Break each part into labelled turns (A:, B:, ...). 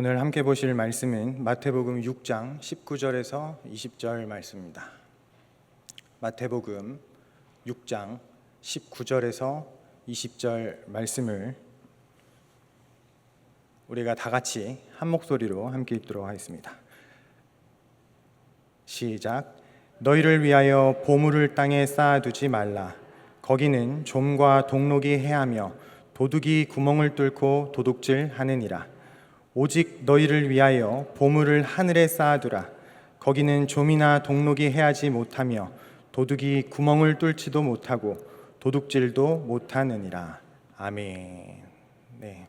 A: 오늘 함께 보실 말씀은 마태복음 6장 19절에서 20절 말씀입니다. 마태복음 6장 19절에서 20절 말씀을 우리가 다 같이 한 목소리로 함께 읽도록 하겠습니다. 시작. 너희를 위하여 보물을 땅에 쌓아두지 말라. 거기는 좀과 동록이 해하며 도둑이 구멍을 뚫고 도둑질하느니라. 오직 너희를 위하여 보물을 하늘에 쌓아두라. 거기는 좀이나 동록이 해하지 못하며 도둑이 구멍을 뚫지도 못하고 도둑질도 못하느니라. 아멘. 네.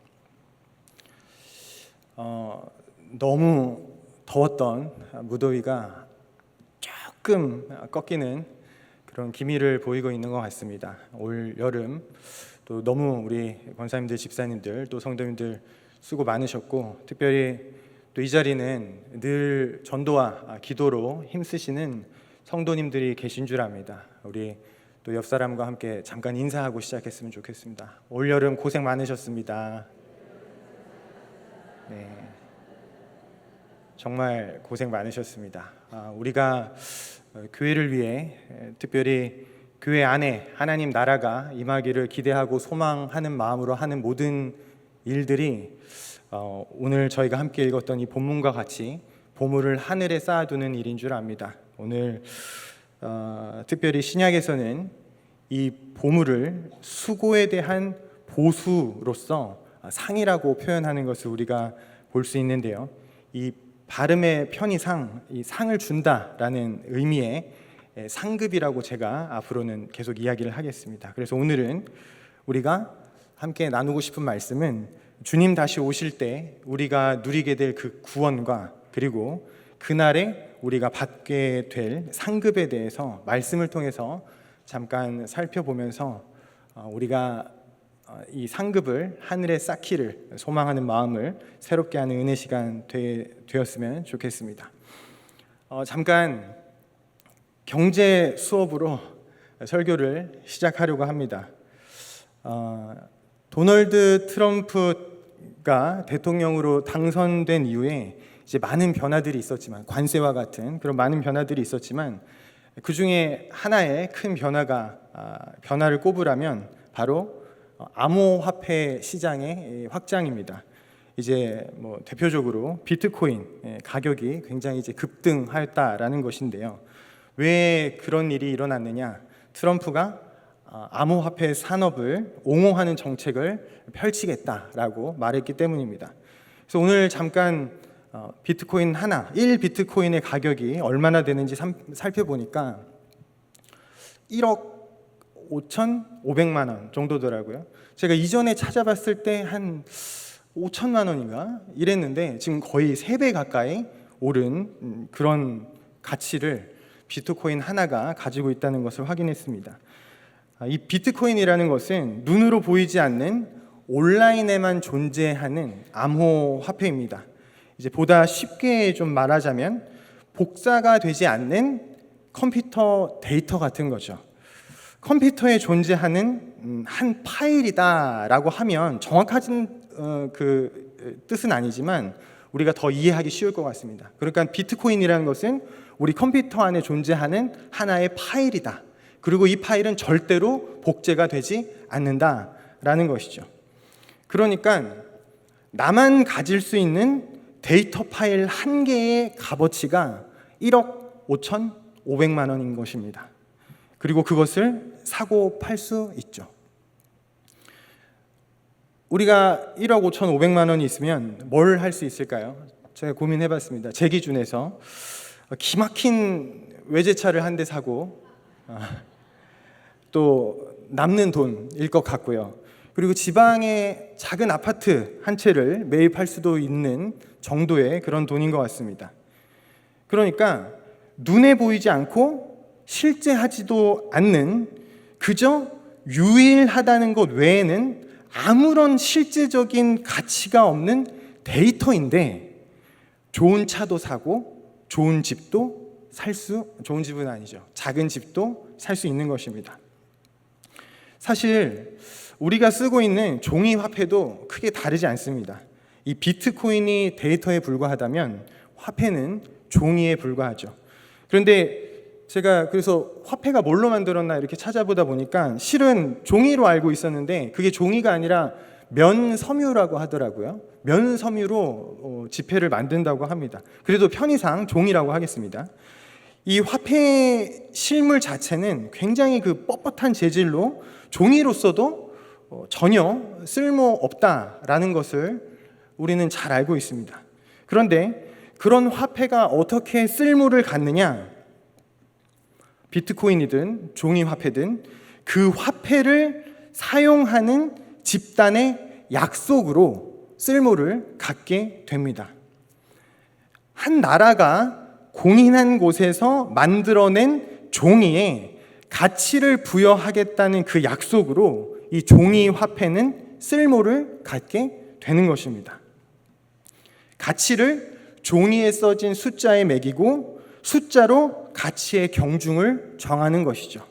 A: 너무 더웠던 무더위가 조금 꺾이는 그런 기미를 보이고 있는 것 같습니다. 올 여름 또 너무 우리 권사님들, 집사님들, 또 성도님들 수고 많으셨고, 특별히 또 이 자리는 늘 전도와 기도로 힘쓰시는 성도님들이 계신 줄 압니다. 우리 또 옆 사람과 함께 잠깐 인사하고 시작했으면 좋겠습니다. 올 여름 고생 많으셨습니다. 네, 정말 고생 많으셨습니다. 우리가 교회를 위해 특별히 교회 안에 하나님 나라가 임하기를 기대하고 소망하는 마음으로 하는 모든 일들이 오늘 저희가 함께 읽었던 이 본문과 같이 보물을 하늘에 쌓아두는 일인 줄 압니다. 오늘 특별히 신약에서는 이 보물을 수고에 대한 보수로서 상이라고 표현하는 것을 우리가 볼 수 있는데요. 이 발음의 편의상 이 상을 준다라는 의미의 상급이라고 제가 앞으로는 계속 이야기를 하겠습니다. 그래서 오늘은 우리가 함께 나누고 싶은 말씀은 주님 다시 오실 때 우리가 누리게 될 그 구원과 그리고 그날에 우리가 받게 될 상급에 대해서 말씀을 통해서 잠깐 살펴보면서 우리가 이 상급을 하늘에 쌓기를 소망하는 마음을 새롭게 하는 은혜 시간 되었으면 좋겠습니다. 잠깐 경제 수업으로 설교를 시작하려고 합니다. 도널드 트럼프가 대통령으로 당선된 이후에 이제 많은 변화들이 있었지만, 관세와 같은 그런 많은 변화들이 있었지만, 그 중에 하나의 큰 변화를 꼽으라면 바로 암호화폐 시장의 확장입니다. 이제 대표적으로 비트코인 가격이 굉장히 이제 급등하였다라는 것인데요. 왜 그런 일이 일어났느냐? 트럼프가 암호화폐 산업을 옹호하는 정책을 펼치겠다라고 말했기 때문입니다. 그래서 오늘 잠깐 비트코인 하나, 1비트코인의 가격이 얼마나 되는지 살펴보니까 1억 5,500만 원 정도더라고요. 제가 이전에 찾아봤을 때 한 5천만 원인가 이랬는데 지금 거의 3배 가까이 오른 그런 가치를 비트코인 하나가 가지고 있다는 것을 확인했습니다. 이 비트코인이라는 것은 눈으로 보이지 않는 온라인에만 존재하는 암호화폐입니다. 이제 보다 쉽게 좀 말하자면 복사가 되지 않는 컴퓨터 데이터 같은 거죠. 컴퓨터에 존재하는 한 파일이다라고 하면 정확한 그 뜻은 아니지만 우리가 더 이해하기 쉬울 것 같습니다. 그러니까 비트코인이라는 것은 우리 컴퓨터 안에 존재하는 하나의 파일이다. 그리고 이 파일은 절대로 복제가 되지 않는다라는 것이죠. 그러니까 나만 가질 수 있는 데이터 파일 한 개의 값어치가 1억 5,500만 원인 것입니다. 그리고 그것을 사고 팔 수 있죠. 우리가 1억 5,500만 원이 있으면 뭘 할 수 있을까요? 제가 고민해봤습니다. 제 기준에서 기막힌 외제차를 한 대 사고 또 남는 돈일 것 같고요. 그리고 지방의 작은 아파트 한 채를 매입할 수도 있는 정도의 그런 돈인 것 같습니다. 그러니까 눈에 보이지 않고 실제 하지도 않는, 그저 유일하다는 것 외에는 아무런 실제적인 가치가 없는 데이터인데 좋은 차도 사고 좋은 집도 좋은 집은 아니죠. 작은 집도 살 수 있는 것입니다. 사실 우리가 쓰고 있는 종이 화폐도 크게 다르지 않습니다. 이 비트코인이 데이터에 불과하다면 화폐는 종이에 불과하죠. 그런데 제가 그래서 화폐가 뭘로 만들었나 이렇게 찾아보다 보니까 실은 종이로 알고 있었는데 그게 종이가 아니라 면섬유라고 하더라고요. 면섬유로 지폐를 만든다고 합니다. 그래도 편의상 종이라고 하겠습니다. 이 화폐 실물 자체는 굉장히 그 뻣뻣한 재질로 종이로서도 전혀 쓸모없다라는 것을 우리는 잘 알고 있습니다. 그런데 그런 화폐가 어떻게 쓸모를 갖느냐? 비트코인이든 종이 화폐든 그 화폐를 사용하는 집단의 약속으로 쓸모를 갖게 됩니다. 한 나라가 공인한 곳에서 만들어낸 종이에 가치를 부여하겠다는 그 약속으로 이 종이 화폐는 쓸모를 갖게 되는 것입니다. 가치를 종이에 써진 숫자에 매기고 숫자로 가치의 경중을 정하는 것이죠.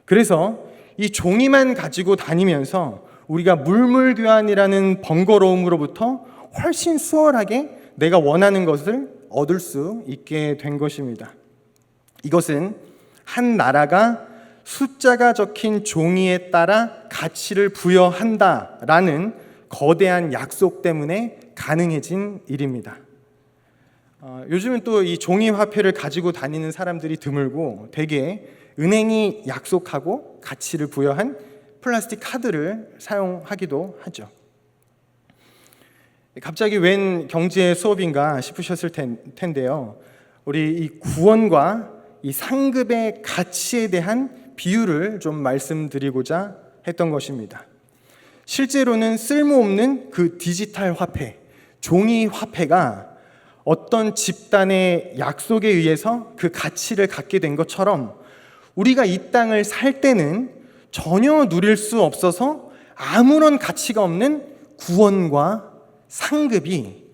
A: 그래서 이 종이만 가지고 다니면서 우리가 물물교환이라는 번거로움으로부터 훨씬 수월하게 내가 원하는 것을 얻을 수 있게 된 것입니다. 이것은 한 나라가 숫자가 적힌 종이에 따라 가치를 부여한다라는 거대한 약속 때문에 가능해진 일입니다. 요즘은 또 이 종이 화폐를 가지고 다니는 사람들이 드물고 대개 은행이 약속하고 가치를 부여한 플라스틱 카드를 사용하기도 하죠. 갑자기 웬 경제 수업인가 싶으셨을 텐데요. 우리 이 구원과 이 상급의 가치에 대한 비유를 좀 말씀드리고자 했던 것입니다. 실제로는 쓸모없는 그 디지털 화폐, 종이 화폐가 어떤 집단의 약속에 의해서 그 가치를 갖게 된 것처럼 우리가 이 땅을 살 때는 전혀 누릴 수 없어서 아무런 가치가 없는 구원과 상급이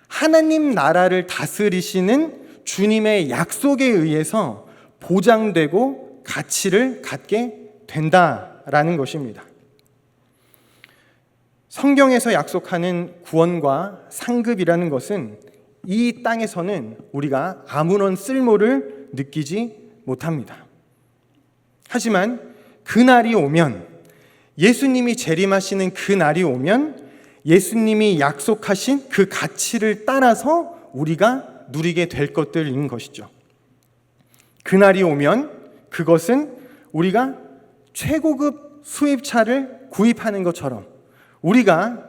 A: 하나님 나라를 다스리시는 주님의 약속에 의해서 보장되고 가치를 갖게 된다라는 것입니다. 성경에서 약속하는 구원과 상급이라는 것은 이 땅에서는 우리가 아무런 쓸모를 느끼지 못합니다. 하지만 그날이 오면, 예수님이 재림하시는 그날이 오면 예수님이 약속하신 그 가치를 따라서 우리가 누리게 될 것들인 것이죠. 그날이 오면 그것은 우리가 최고급 수입차를 구입하는 것처럼, 우리가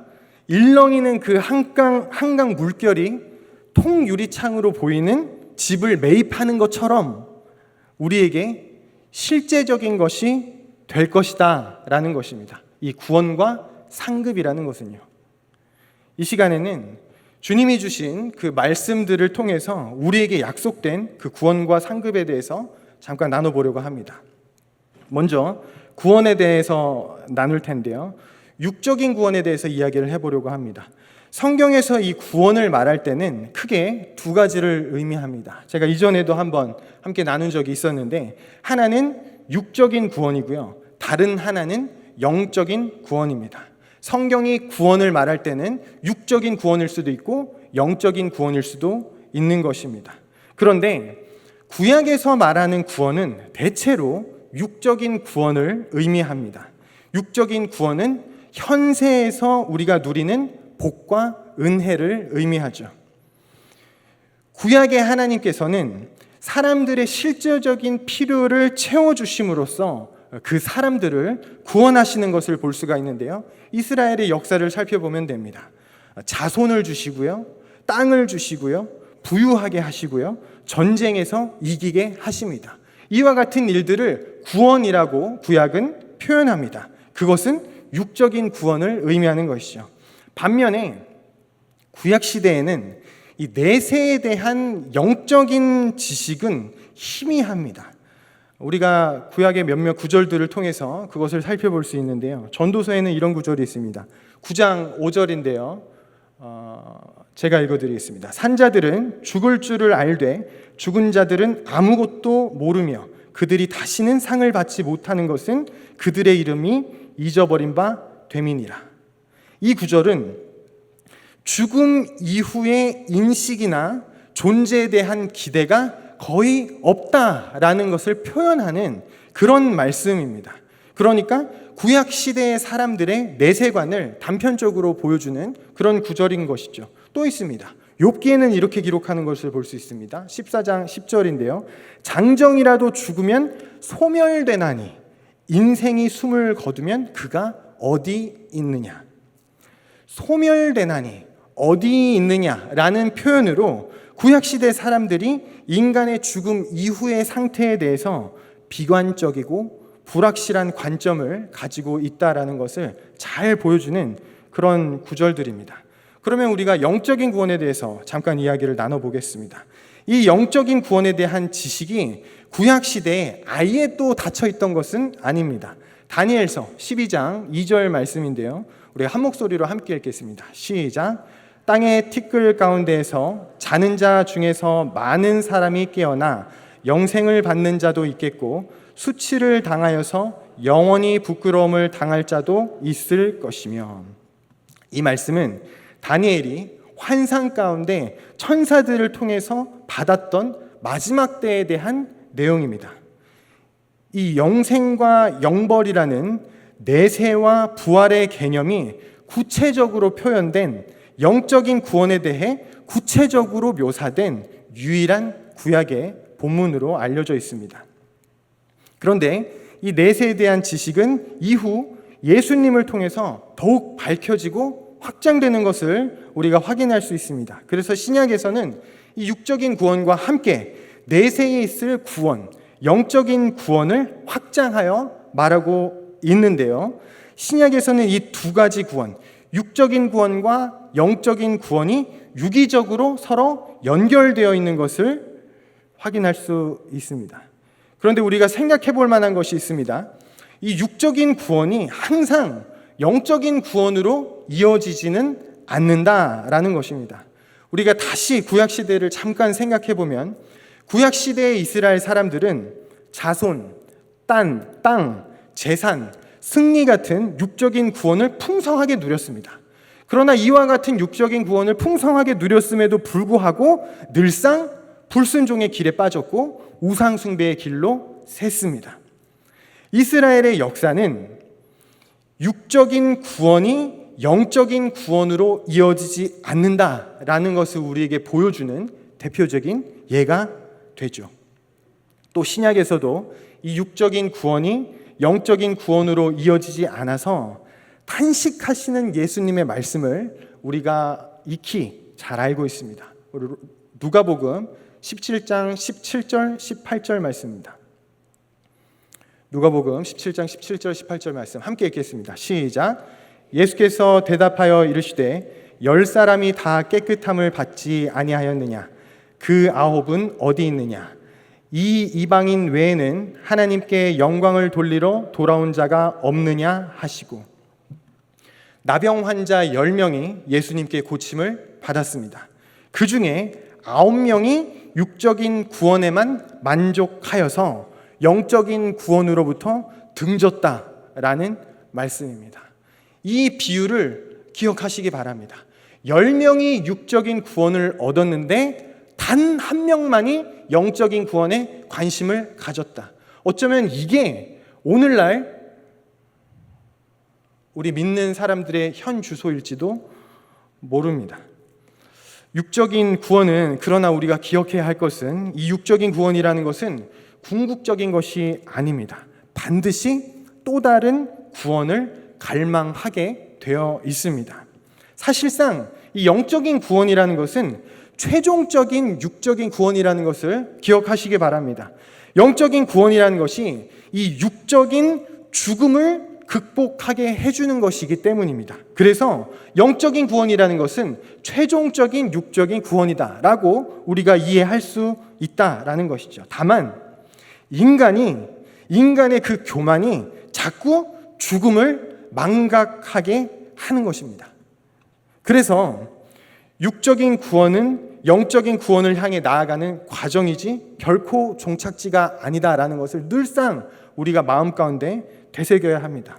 A: 일렁이는 그 한강 물결이 통유리창으로 보이는 집을 매입하는 것처럼 우리에게 실제적인 것이 될 것이다 라는 것입니다. 이 구원과 상급이라는 것은요. 이 시간에는 주님이 주신 그 말씀들을 통해서 우리에게 약속된 그 구원과 상급에 대해서 잠깐 나눠보려고 합니다. 먼저 구원에 대해서 나눌 텐데요. 육적인 구원에 대해서 이야기를 해보려고 합니다. 성경에서 이 구원을 말할 때는 크게 두 가지를 의미합니다. 제가 이전에도 한번 함께 나눈 적이 있었는데, 하나는 육적인 구원이고요, 다른 하나는 영적인 구원입니다. 성경이 구원을 말할 때는 육적인 구원일 수도 있고 영적인 구원일 수도 있는 것입니다. 그런데 구약에서 말하는 구원은 대체로 육적인 구원을 의미합니다. 육적인 구원은 현세에서 우리가 누리는 복과 은혜를 의미하죠. 구약의 하나님께서는 사람들의 실질적인 필요를 채워주심으로써 그 사람들을 구원하시는 것을 볼 수가 있는데요. 이스라엘의 역사를 살펴보면 됩니다. 자손을 주시고요, 땅을 주시고요, 부유하게 하시고요, 전쟁에서 이기게 하십니다. 이와 같은 일들을 구원이라고 구약은 표현합니다. 그것은 육적인 구원을 의미하는 것이죠. 반면에 구약 시대에는 이 내세에 대한 영적인 지식은 희미합니다. 우리가 구약의 몇몇 구절들을 통해서 그것을 살펴볼 수 있는데요. 전도서에는 이런 구절이 있습니다. 9장 5절인데요. 제가 읽어드리겠습니다. 산자들은 죽을 줄을 알되 죽은 자들은 아무것도 모르며 그들이 다시는 상을 받지 못하는 것은 그들의 이름이 잊어버린 바 됨이니라. 이 구절은 죽음 이후의 인식이나 존재에 대한 기대가 거의 없다라는 것을 표현하는 그런 말씀입니다. 그러니까 구약 시대의 사람들의 내세관을 단편적으로 보여주는 그런 구절인 것이죠. 또 있습니다. 욥기에는 이렇게 기록하는 것을 볼 수 있습니다. 14장 10절인데요. 장정이라도 죽으면 소멸되나니 인생이 숨을 거두면 그가 어디 있느냐. 소멸되나니 어디 있느냐라는 표현으로 구약시대 사람들이 인간의 죽음 이후의 상태에 대해서 비관적이고 불확실한 관점을 가지고 있다라는 것을 잘 보여주는 그런 구절들입니다. 그러면 우리가 영적인 구원에 대해서 잠깐 이야기를 나눠보겠습니다. 이 영적인 구원에 대한 지식이 구약시대에 아예 또 닫혀있던 것은 아닙니다. 다니엘서 12장 2절 말씀인데요. 우리가 한 목소리로 함께 읽겠습니다. 시작. 땅의 티끌 가운데에서 자는 자 중에서 많은 사람이 깨어나 영생을 받는 자도 있겠고 수치를 당하여서 영원히 부끄러움을 당할 자도 있을 것이며, 이 말씀은 다니엘이 환상 가운데 천사들을 통해서 받았던 마지막 때에 대한 내용입니다. 이 영생과 영벌이라는 내세와 부활의 개념이 구체적으로 표현된 영적인 구원에 대해 구체적으로 묘사된 유일한 구약의 본문으로 알려져 있습니다. 그런데 이 내세에 대한 지식은 이후 예수님을 통해서 더욱 밝혀지고 확장되는 것을 우리가 확인할 수 있습니다. 그래서 신약에서는 이 육적인 구원과 함께 내세에 있을 구원, 영적인 구원을 확장하여 말하고 있는데요. 신약에서는 이 두 가지 구원, 육적인 구원과 영적인 구원이 유기적으로 서로 연결되어 있는 것을 확인할 수 있습니다. 그런데 우리가 생각해 볼 만한 것이 있습니다. 이 육적인 구원이 항상 영적인 구원으로 이어지지는 않는다라는 것입니다. 우리가 다시 구약시대를 잠깐 생각해 보면 구약시대의 이스라엘 사람들은 자손, 땅, 재산, 승리 같은 육적인 구원을 풍성하게 누렸습니다. 그러나 이와 같은 육적인 구원을 풍성하게 누렸음에도 불구하고 늘상 불순종의 길에 빠졌고 우상 숭배의 길로 샜습니다. 이스라엘의 역사는 육적인 구원이 영적인 구원으로 이어지지 않는다라는 것을 우리에게 보여주는 대표적인 예가 되죠. 또 신약에서도 이 육적인 구원이 영적인 구원으로 이어지지 않아서 탄식하시는 예수님의 말씀을 우리가 익히 잘 알고 있습니다. 누가복음 17장 17절 18절 말씀입니다. 누가복음 17장 17절 18절 말씀 함께 읽겠습니다. 시작. 예수께서 대답하여 이르시되 10사람이 다 깨끗함을 받지 아니하였느냐? 그 9은 어디 있느냐? 이 이방인 외에는 하나님께 영광을 돌리러 돌아온 자가 없느냐 하시고, 나병 환자 10명이 예수님께 고침을 받았습니다. 그 중에 9명이 육적인 구원에만 만족하여서 영적인 구원으로부터 등졌다라는 말씀입니다. 이 비유를 기억하시기 바랍니다. 10명이 육적인 구원을 얻었는데 단 한 명만이 영적인 구원에 관심을 가졌다. 어쩌면 이게 오늘날 우리 믿는 사람들의 현 주소일지도 모릅니다. 육적인 구원은, 그러나 우리가 기억해야 할 것은, 이 육적인 구원이라는 것은 궁극적인 것이 아닙니다. 반드시 또 다른 구원을 갈망하게 되어 있습니다. 사실상 이 영적인 구원이라는 것은 최종적인 육적인 구원이라는 것을 기억하시기 바랍니다. 영적인 구원이라는 것이 이 육적인 죽음을 극복하게 해주는 것이기 때문입니다. 그래서 영적인 구원이라는 것은 최종적인 육적인 구원이다라고 우리가 이해할 수 있다라는 것이죠. 다만 인간의 그 교만이 자꾸 죽음을 망각하게 하는 것입니다. 그래서 육적인 구원은 영적인 구원을 향해 나아가는 과정이지 결코 종착지가 아니다라는 것을 늘상 우리가 마음 가운데 되새겨야 합니다.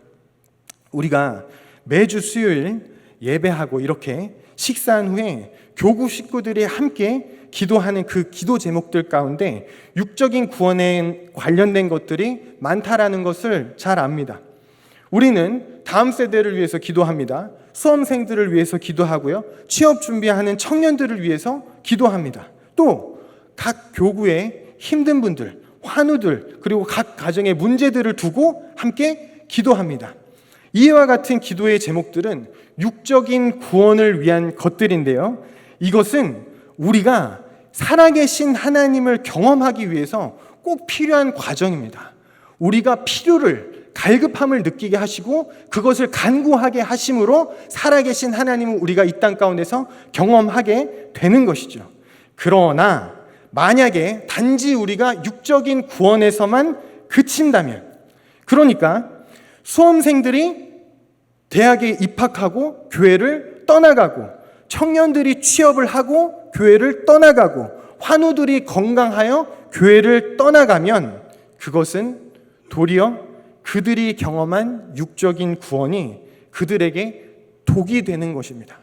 A: 우리가 매주 수요일 예배하고 이렇게 식사한 후에 교구 식구들이 함께 기도하는 그 기도 제목들 가운데 육적인 구원에 관련된 것들이 많다라는 것을 잘 압니다. 우리는 다음 세대를 위해서 기도합니다. 수험생들을 위해서 기도하고요. 취업 준비하는 청년들을 위해서 기도합니다. 또 각 교구의 힘든 분들, 환우들, 그리고 각 가정의 문제들을 두고 함께 기도합니다. 이와 같은 기도의 제목들은 육적인 구원을 위한 것들인데요. 이것은 우리가 살아계신 하나님을 경험하기 위해서 꼭 필요한 과정입니다. 우리가 필요를, 갈급함을 느끼게 하시고 그것을 간구하게 하심으로 살아계신 하나님을 우리가 이 땅 가운데서 경험하게 되는 것이죠. 그러나 만약에 단지 우리가 육적인 구원에서만 그친다면, 그러니까 수험생들이 대학에 입학하고 교회를 떠나가고, 청년들이 취업을 하고 교회를 떠나가고, 환우들이 건강하여 교회를 떠나가면 그것은 도리어 그들이 경험한 육적인 구원이 그들에게 독이 되는 것입니다.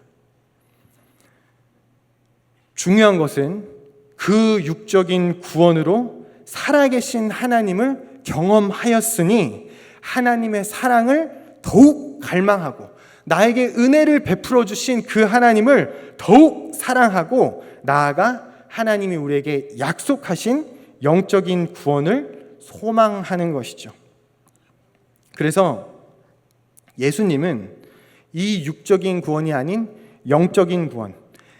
A: 중요한 것은 그 육적인 구원으로 살아계신 하나님을 경험하였으니 하나님의 사랑을 더욱 갈망하고 나에게 은혜를 베풀어 주신 그 하나님을 더욱 사랑하고 나아가 하나님이 우리에게 약속하신 영적인 구원을 소망하는 것이죠. 그래서 예수님은 이 육적인 구원이 아닌 영적인 구원,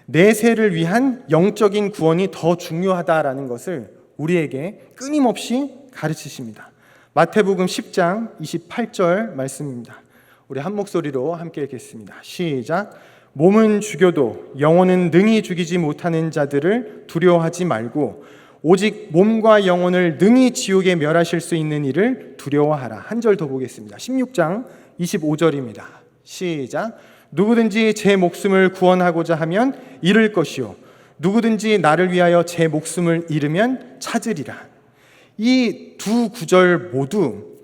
A: 내세를 위한 영적인 구원이 더 중요하다라는 것을 우리에게 끊임없이 가르치십니다. 마태복음 10장 28절 말씀입니다. 우리 한 목소리로 함께 읽겠습니다. 시작. 몸은 죽여도 영혼은 능히 죽이지 못하는 자들을 두려워하지 말고 오직 몸과 영혼을 능히 지옥에 멸하실 수 있는 이를 두려워하라. 한 절 더 보겠습니다. 16장 25절입니다. 시작. 누구든지 제 목숨을 구원하고자 하면 잃을 것이요 누구든지 나를 위하여 제 목숨을 잃으면 찾으리라. 이 두 구절 모두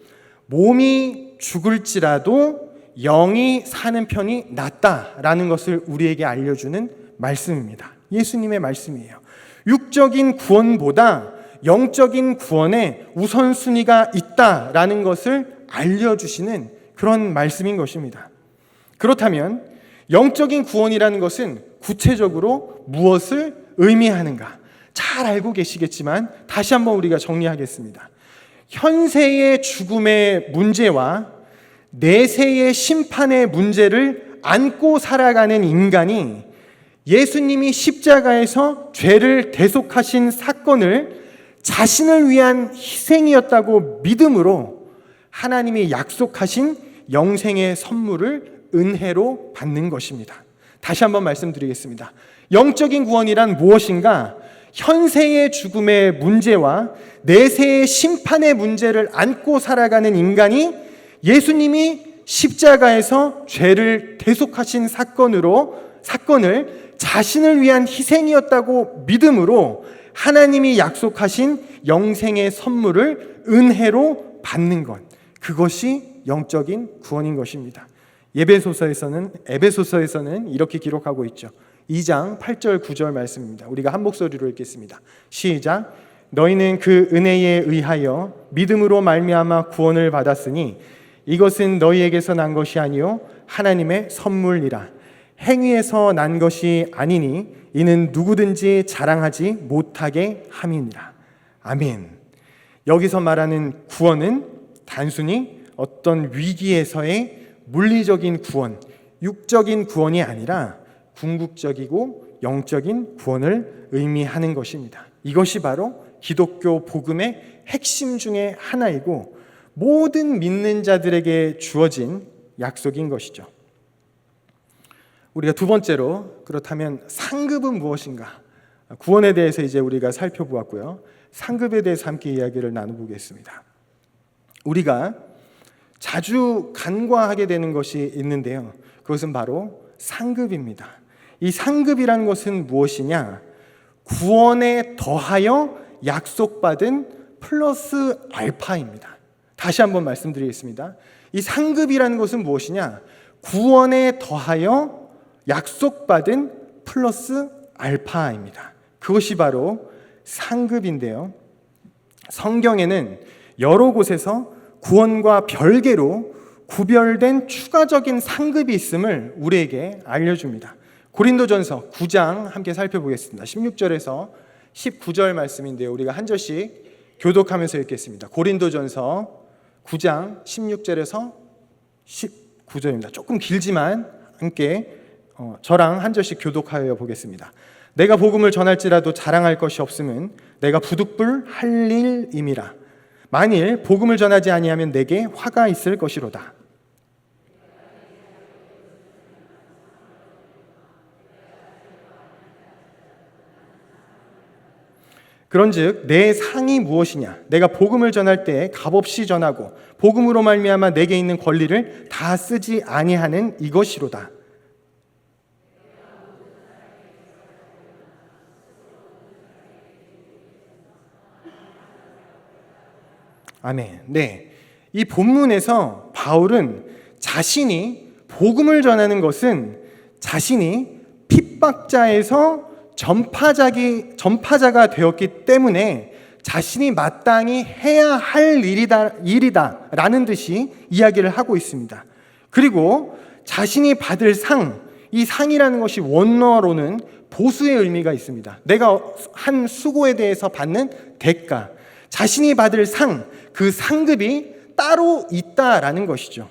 A: 몸이 죽을지라도 영이 사는 편이 낫다라는 것을 우리에게 알려주는 말씀입니다. 예수님의 말씀이에요. 육적인 구원보다 영적인 구원에 우선순위가 있다라는 것을 알려주시는 그런 말씀인 것입니다. 그렇다면 영적인 구원이라는 것은 구체적으로 무엇을 의미하는가? 잘 알고 계시겠지만 다시 한번 우리가 정리하겠습니다. 현세의 죽음의 문제와 내세의 심판의 문제를 안고 살아가는 인간이 예수님이 십자가에서 죄를 대속하신 사건을 자신을 위한 희생이었다고 믿음으로 하나님이 약속하신 영생의 선물을 은혜로 받는 것입니다. 다시 한번 말씀드리겠습니다. 영적인 구원이란 무엇인가? 현세의 죽음의 문제와 내세의 심판의 문제를 안고 살아가는 인간이 예수님이 십자가에서 죄를 대속하신 사건을 자신을 위한 희생이었다고 믿음으로 하나님이 약속하신 영생의 선물을 은혜로 받는 것, 그것이 영적인 구원인 것입니다. 에베소서에서는 이렇게 기록하고 있죠. 2장 8절 9절 말씀입니다. 우리가 한 목소리로 읽겠습니다. 시작. 너희는 그 은혜에 의하여 믿음으로 말미암아 구원을 받았으니 이것은 너희에게서 난 것이 아니요 하나님의 선물이라. 행위에서 난 것이 아니니 이는 누구든지 자랑하지 못하게 함이니라. 아멘. 여기서 말하는 구원은 단순히 어떤 위기에서의 물리적인 구원, 육적인 구원이 아니라 궁극적이고 영적인 구원을 의미하는 것입니다. 이것이 바로 기독교 복음의 핵심 중에 하나이고 모든 믿는 자들에게 주어진 약속인 것이죠. 우리가 두 번째로, 그렇다면 상급은 무엇인가? 구원에 대해서 이제 우리가 살펴보았고요. 상급에 대해서 함께 이야기를 나눠보겠습니다. 우리가 자주 간과하게 되는 것이 있는데요. 그것은 바로 상급입니다. 이 상급이라는 것은 무엇이냐? 구원에 더하여 약속받은 플러스 알파입니다. 다시 한번 말씀드리겠습니다. 이 상급이라는 것은 무엇이냐? 구원에 더하여 약속받은 플러스 알파입니다. 그것이 바로 상급인데요. 성경에는 여러 곳에서 구원과 별개로 구별된 추가적인 상급이 있음을 우리에게 알려줍니다. 고린도전서 9장 함께 살펴보겠습니다. 16절에서 19절 말씀인데요. 우리가 한 절씩 교독하면서 읽겠습니다. 고린도전서 9장 16절에서 19절입니다. 조금 길지만 함께 저랑 한 절씩 교독하여 보겠습니다. 내가 복음을 전할지라도 자랑할 것이 없음은 내가 부득불 할 일임이라. 만일 복음을 전하지 아니하면 내게 화가 있을 것이로다. 그런즉 내 상이 무엇이냐? 내가 복음을 전할 때 값없이 전하고 복음으로 말미암아 내게 있는 권리를 다 쓰지 아니하는 이것이로다. 아멘. 네, 이 본문에서 바울은 자신이 복음을 전하는 것은 자신이 핍박자에서 전파자가 되었기 때문에 자신이 마땅히 해야 할 일이다라는 듯이 이야기를 하고 있습니다. 그리고 자신이 받을 상, 이 상이라는 것이 원어로는 보수의 의미가 있습니다. 내가 한 수고에 대해서 받는 대가, 자신이 받을 상, 그 상급이 따로 있다라는 것이죠.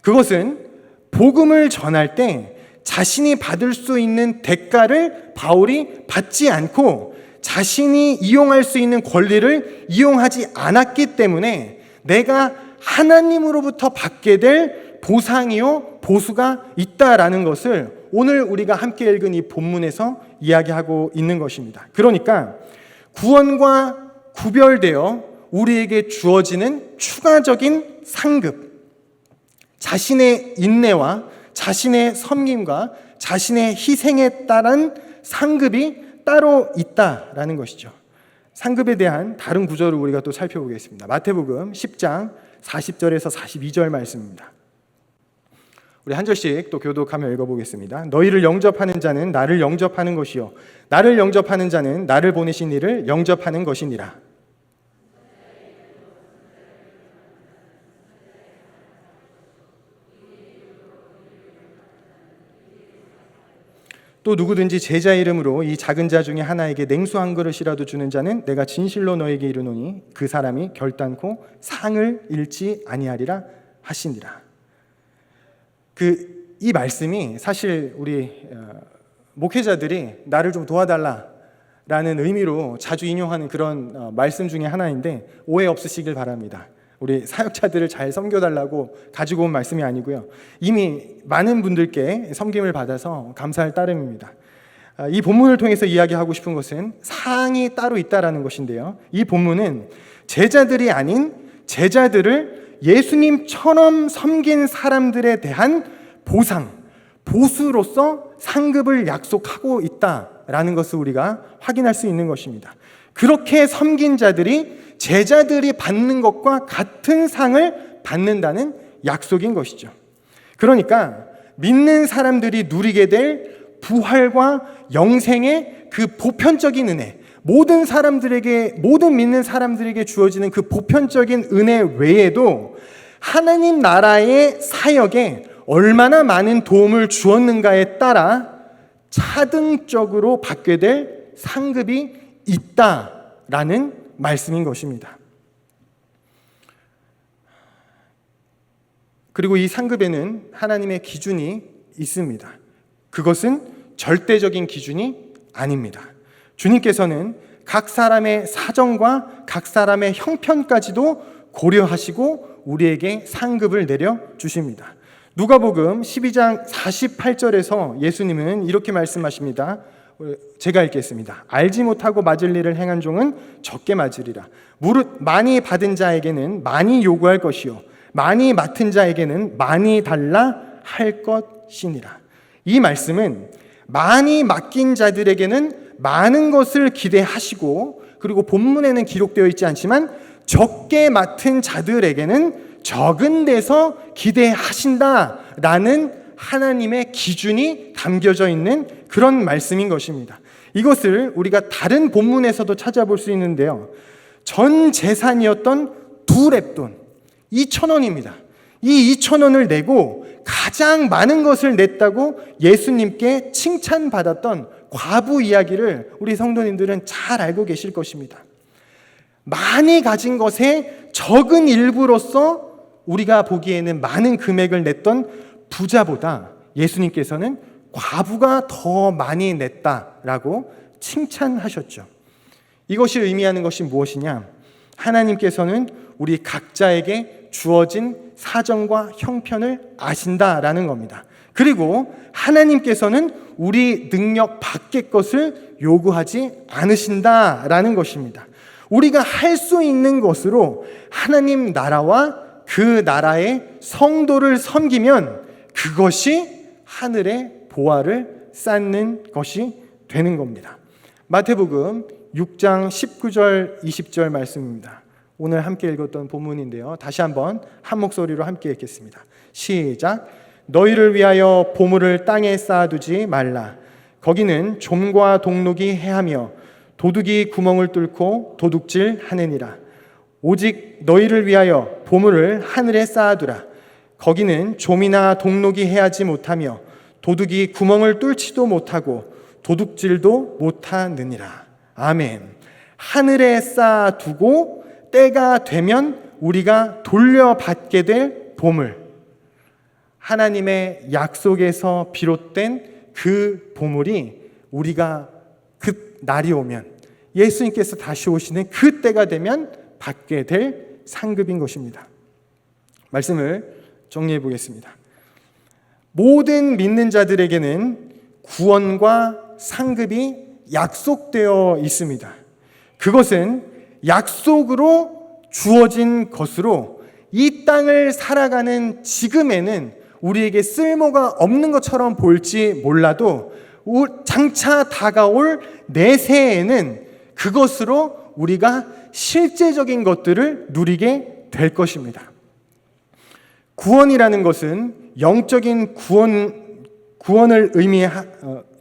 A: 그것은 복음을 전할 때 자신이 받을 수 있는 대가를 바울이 받지 않고 자신이 이용할 수 있는 권리를 이용하지 않았기 때문에 내가 하나님으로부터 받게 될 보상이요 보수가 있다라는 것을 오늘 우리가 함께 읽은 이 본문에서 이야기하고 있는 것입니다. 그러니까 구원과 구별되어 우리에게 주어지는 추가적인 상급, 자신의 인내와 자신의 섬김과 자신의 희생에 따른 상급이 따로 있다라는 것이죠. 상급에 대한 다른 구절을 우리가 또 살펴보겠습니다. 마태복음 10장 40절에서 42절 말씀입니다. 우리 한 절씩 또 교독하며 읽어보겠습니다. 너희를 영접하는 자는 나를 영접하는 것이요 나를 영접하는 자는 나를 보내신 이를 영접하는 것이니라. 또 누구든지 제자 이름으로 이 작은 자 중에 하나에게 냉수 한 그릇이라도 주는 자는 내가 진실로 너에게 이르노니 그 사람이 결단코 상을 잃지 아니하리라 하시니라. 이 말씀이 사실 우리 목회자들이 나를 좀 도와달라라는 의미로 자주 인용하는 그런 말씀 중에 하나인데 오해 없으시길 바랍니다. 우리 사역자들을 잘 섬겨달라고 가지고 온 말씀이 아니고요. 이미 많은 분들께 섬김을 받아서 감사할 따름입니다. 이 본문을 통해서 이야기하고 싶은 것은 상이 따로 있다라는 것인데요. 이 본문은 제자들이 아닌 제자들을 예수님처럼 섬긴 사람들에 대한 보상, 보수로서 상급을 약속하고 있다라는 것을 우리가 확인할 수 있는 것입니다. 그렇게 섬긴 자들이 제자들이 받는 것과 같은 상을 받는다는 약속인 것이죠. 그러니까 믿는 사람들이 누리게 될 부활과 영생의 그 보편적인 은혜, 모든 믿는 사람들에게 주어지는 그 보편적인 은혜 외에도 하나님 나라의 사역에 얼마나 많은 도움을 주었는가에 따라 차등적으로 받게 될 상급이 있다라는 말씀인 것입니다. 그리고 이 상급에는 하나님의 기준이 있습니다. 그것은 절대적인 기준이 아닙니다. 주님께서는 각 사람의 사정과 각 사람의 형편까지도 고려하시고 우리에게 상급을 내려주십니다. 누가복음 12장 48절에서 예수님은 이렇게 말씀하십니다. 제가 읽겠습니다. 알지 못하고 맞을 일을 행한 종은 적게 맞으리라. 무릇 많이 받은 자에게는 많이 요구할 것이요 많이 맡은 자에게는 많이 달라 할 것이니라. 이 말씀은 많이 맡긴 자들에게는 많은 것을 기대하시고, 그리고 본문에는 기록되어 있지 않지만 적게 맡은 자들에게는 적은 데서 기대하신다라는 하나님의 기준이 담겨져 있는 그런 말씀인 것입니다. 이것을 우리가 다른 본문에서도 찾아볼 수 있는데요. 전 재산이었던 2렙돈, 2,000원입니다. 이 2,000원을 내고 가장 많은 것을 냈다고 예수님께 칭찬받았던 과부 이야기를 우리 성도님들은 잘 알고 계실 것입니다. 많이 가진 것의 적은 일부로서 우리가 보기에는 많은 금액을 냈던 부자보다 예수님께서는 과부가 더 많이 냈다라고 칭찬하셨죠. 이것이 의미하는 것이 무엇이냐? 하나님께서는 우리 각자에게 주어진 사정과 형편을 아신다라는 겁니다. 그리고 하나님께서는 우리 능력 밖의 것을 요구하지 않으신다라는 것입니다. 우리가 할 수 있는 것으로 하나님 나라와 그 나라의 성도를 섬기면 그것이 하늘의 보화를 쌓는 것이 되는 겁니다. 마태복음 6장 19절 20절 말씀입니다. 오늘 함께 읽었던 본문인데요. 다시 한번 한 목소리로 함께 읽겠습니다. 시작. 너희를 위하여 보물을 땅에 쌓아두지 말라. 거기는 좀과 동록이 해하며 도둑이 구멍을 뚫고 도둑질 하느니라. 오직 너희를 위하여 보물을 하늘에 쌓아두라. 거기는 좀이나 동록이 해하지 못하며 도둑이 구멍을 뚫지도 못하고 도둑질도 못하느니라. 아멘. 하늘에 쌓아두고 때가 되면 우리가 돌려받게 될 보물, 하나님의 약속에서 비롯된 그 보물이 우리가 그 날이 오면, 예수님께서 다시 오시는 그 때가 되면 받게 될 상급인 것입니다. 말씀을 정리해 보겠습니다. 모든 믿는 자들에게는 구원과 상급이 약속되어 있습니다. 그것은 약속으로 주어진 것으로 이 땅을 살아가는 지금에는 우리에게 쓸모가 없는 것처럼 보일지 몰라도 장차 다가올 내세에는 그것으로 우리가 실제적인 것들을 누리게 될 것입니다. 구원이라는 것은 영적인 구원을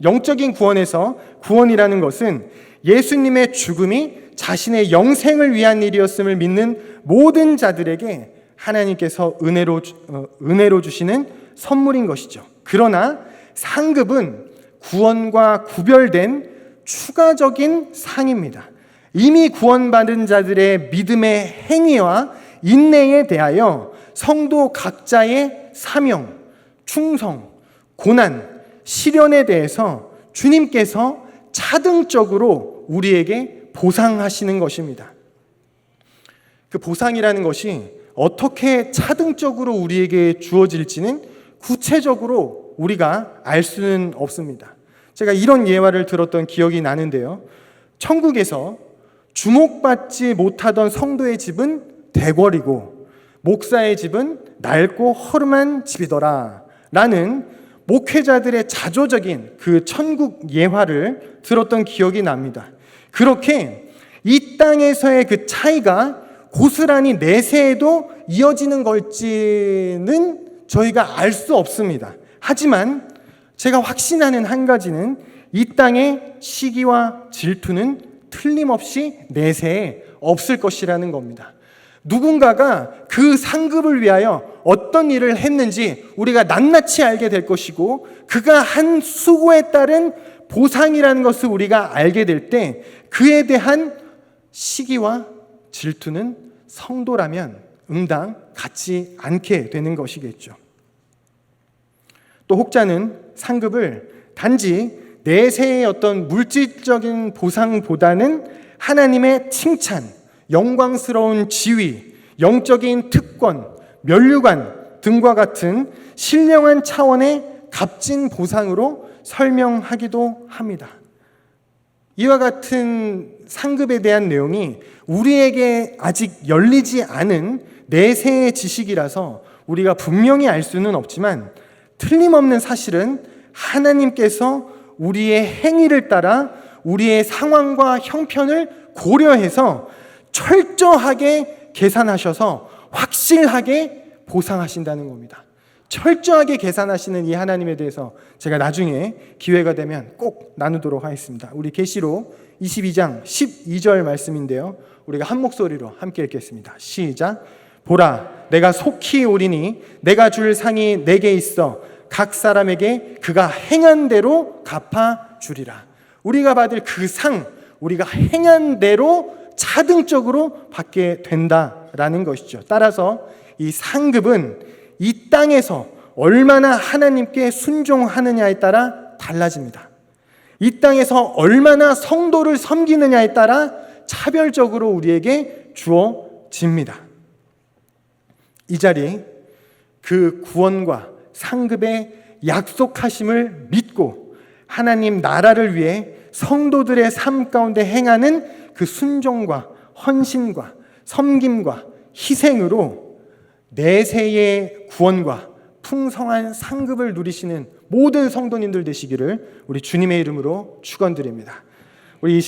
A: 영적인 구원에서 구원이라는 것은 예수님의 죽음이 자신의 영생을 위한 일이었음을 믿는 모든 자들에게 하나님께서 은혜로 주시는 선물인 것이죠. 그러나 상급은 구원과 구별된 추가적인 상입니다. 이미 구원받은 자들의 믿음의 행위와 인내에 대하여 성도 각자의 사명, 충성, 고난, 시련에 대해서 주님께서 차등적으로 우리에게 보상하시는 것입니다. 그 보상이라는 것이 어떻게 차등적으로 우리에게 주어질지는 구체적으로 우리가 알 수는 없습니다. 제가 이런 예화를 들었던 기억이 나는데요. 천국에서 주목받지 못하던 성도의 집은 대궐이고 목사의 집은 낡고 허름한 집이더라 라는 목회자들의 자조적인 그 천국 예화를 들었던 기억이 납니다. 그렇게 이 땅에서의 그 차이가 고스란히 내세에도 이어지는 걸지는 저희가 알 수 없습니다. 하지만 제가 확신하는 한 가지는 이 땅의 시기와 질투는 틀림없이 내세에 없을 것이라는 겁니다. 누군가가 그 상급을 위하여 어떤 일을 했는지 우리가 낱낱이 알게 될 것이고, 그가 한 수고에 따른 보상이라는 것을 우리가 알게 될 때 그에 대한 시기와 질투는 성도라면 응당 갖지 않게 되는 것이겠죠. 또 혹자는 상급을 단지 내세의 어떤 물질적인 보상보다는 하나님의 칭찬, 영광스러운 지위, 영적인 특권, 면류관 등과 같은 신령한 차원의 값진 보상으로 설명하기도 합니다. 이와 같은 상급에 대한 내용이 우리에게 아직 열리지 않은 내세의 지식이라서 우리가 분명히 알 수는 없지만, 틀림없는 사실은 하나님께서 우리의 행위를 따라 우리의 상황과 형편을 고려해서 철저하게 계산하셔서 확실하게 보상하신다는 겁니다. 철저하게 계산하시는 이 하나님에 대해서 제가 나중에 기회가 되면 꼭 나누도록 하겠습니다. 우리 계시록 22장 12절 말씀인데요, 우리가 한 목소리로 함께 읽겠습니다. 시작. 보라, 내가 속히 오리니 내가 줄 상이 내게 있어 각 사람에게 그가 행한 대로 갚아 주리라. 우리가 받을 그 상, 우리가 행한 대로 차등적으로 받게 된다라는 것이죠. 따라서 이 상급은 이 땅에서 얼마나 하나님께 순종하느냐에 따라 달라집니다. 이 땅에서 얼마나 성도를 섬기느냐에 따라 차별적으로 우리에게 주어집니다. 이 자리, 그 구원과 상급의 약속하심을 믿고 하나님 나라를 위해 성도들의 삶 가운데 행하는 그 순종과 헌신과 섬김과 희생으로 내세의 구원과 풍성한 상급을 누리시는 모든 성도님들 되시기를 우리 주님의 이름으로 축원드립니다. 우리